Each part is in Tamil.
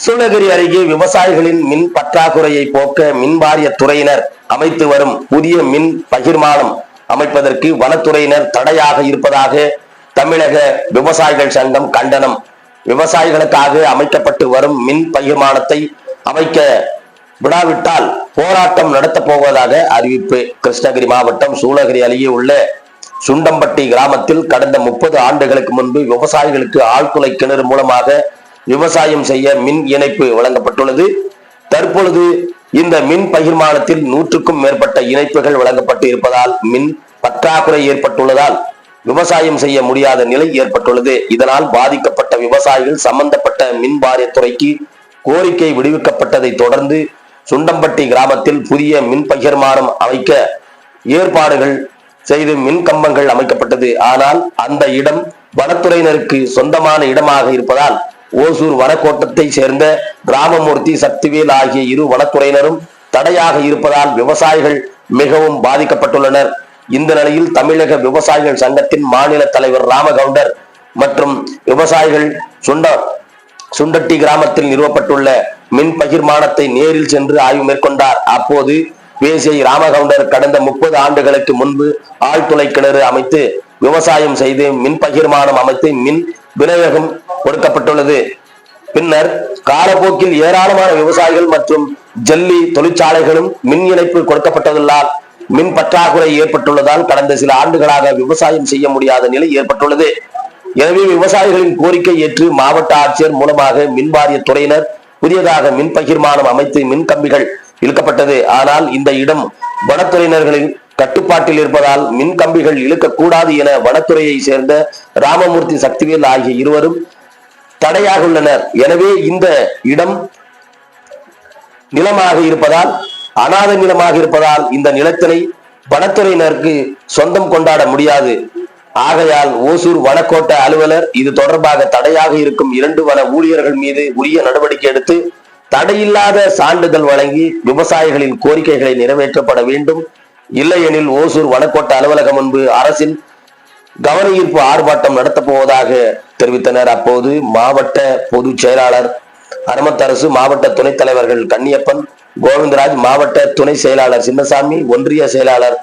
சூளகிரி அருகே விவசாயிகளின் மின் பற்றாக்குறையை போக்க மின் வாரிய துறையினர் அமைத்து வரும் புதிய மின் பகிர்மானம் அமைப்பதற்கு வனத்துறையினர் தடையாக இருப்பதாக தமிழக விவசாயிகள் சங்கம் கண்டனம். விவசாயிகளுக்காக அமைக்கப்பட்டு வரும் மின் பகிர்மானத்தை அமைக்க விடாவிட்டால் போராட்டம் நடத்தப் போவதாக அறிவிப்பு. கிருஷ்ணகிரி மாவட்டம் சூளகிரி அருகே உள்ள சுண்டம்பட்டி கிராமத்தில் கடந்த 30 ஆண்டுகளுக்கு முன்பு விவசாயிகளுக்கு ஆழ்துளை கிணறு மூலமாக விவசாயம் செய்ய மின் இணைப்பு வழங்கப்பட்டுள்ளது. தற்பொழுது இந்த மின் பகிர்மானத்தில் 100க்கும் மேற்பட்ட இணைப்புகள் வழங்கப்பட்டு இருப்பதால் மின் பற்றாக்குறை ஏற்பட்டுள்ளதால் விவசாயம் செய்ய முடியாத நிலை ஏற்பட்டுள்ளது. இதனால் பாதிக்கப்பட்ட விவசாயிகள் சம்பந்தப்பட்ட மின் வாரியத்துறைக்கு கோரிக்கை விடுவிக்கப்பட்டதை தொடர்ந்து சுண்டம்பட்டி கிராமத்தில் புதிய மின் பகிர்மானம் அமைக்க ஏற்பாடுகள் செய்து மின் கம்பங்கள் அமைக்கப்பட்டது. ஆனால் அந்த இடம் வனத்துறையினருக்கு சொந்தமான இடமாக இருப்பதால் ஓசூர் வனக்கோட்டத்தை சேர்ந்த கிராமமூர்த்தி, சக்திவேல் ஆகிய இரு வனத்துறையினரும் தடையாக இருப்பதால் விவசாயிகள் மிகவும் பாதிக்கப்பட்டுள்ளனர். இந்த நிலையில் தமிழக விவசாயிகள் சங்கத்தின் மாநில தலைவர் ராமகவுண்டர் மற்றும் விவசாயிகள் சுண்டட்டி கிராமத்தில் நிறுவப்பட்டுள்ள மின் பகிர்மானத்தை நேரில் சென்று ஆய்வு மேற்கொண்டார். அப்போது பேசிய ராமகவுண்டர் கடந்த 30 ஆண்டுகளுக்கு முன்பு ஆழ்துளை கிணறு அமைத்து விவசாயம் செய்து மின் பகிர்மானம் அமைத்து மின் விநியோகம் கொடுக்கப்பட்டுள்ளது. பின்னர் காலப்போக்கில் ஏராளமான விவசாயிகள் மற்றும் ஜல்லி தொழிற்சாலைகளும் மின் இணைப்பு கொடுக்கப்பட்டதால் மின் பற்றாக்குறை ஏற்பட்டுள்ளதால் கடந்த சில ஆண்டுகளாக விவசாயம் செய்ய முடியாத நிலை ஏற்பட்டுள்ளது. எனவே விவசாயிகளின் கோரிக்கை ஏற்று மாவட்ட ஆட்சியர் மூலமாக மின் வாரிய துறையினர் புதியதாக மின் பகிர்மானம் அமைத்து மின் கம்பிகள் இழுக்கப்பட்டது. ஆனால் இந்த இடம் வனத்துறையினர்களின் கட்டுப்பாட்டில் இருப்பதால் மின் கம்பிகள் இழுக்கக்கூடாது என வனத்துறையை சேர்ந்த ராமமூர்த்தி, சக்திவேல் ஆகிய இருவரும் தடையாக உள்ளனர். எனவே இந்த இடம் நிலமாக இருப்பதால், அநாத நிலமாக இருப்பதால் இந்த நிலத்தினை வனத்துறையினருக்கு சொந்தம் கொண்டாட முடியாது. ஆகையால் ஓசூர் வனக்கோட்ட அலுவலர் இது தொடர்பாக தடையாக இருக்கும் 2 வன ஊழியர்கள் மீது உரிய நடவடிக்கை எடுத்து தடையில்லாத சான்றிதழ் வழங்கி விவசாயிகளின் கோரிக்கைகளை நிறைவேற்றப்பட வேண்டும். இல்லையெனில் ஓசூர் வனக்கோட்ட அலுவலகம் முன்பு அரசின் கவன ஈர்ப்பு ஆர்ப்பாட்டம் நடத்தப் போவதாக தெரிவித்தனர். அப்போது மாவட்ட பொதுச் செயலாளர் அனுமத்தரசு, மாவட்ட துணைத் தலைவர்கள் கன்னியப்பன், கோவிந்தராஜ், மாவட்ட துணை செயலாளர் சின்னசாமி, ஒன்றிய செயலாளர்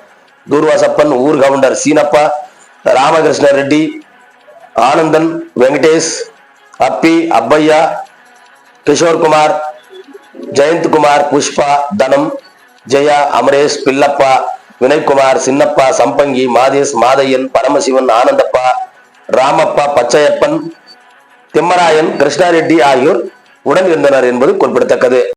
தூர்வாசப்பன், ஊர் கவுண்டர் சீனப்பா, ராமகிருஷ்ண ரெட்டி, ஆனந்தன், வெங்கடேஷ், அப்பி, அப்பையா, கிஷோர்குமார், ஜெயந்த்குமார், புஷ்பா, தனம், ஜெயா, அமரேஷ், பில்லப்பா, வினய்குமார், சின்னப்பா, சம்பங்கி, மாதேஷ், மாதையன், பரமசிவன், ஆனந்தப்பா, ராமப்பா, பச்சையப்பன், திம்மராயன், கிருஷ்ணாரெட்டி ஆகியோர் உடன் இருந்தனர் என்பது குறிப்பிடத்தக்கது.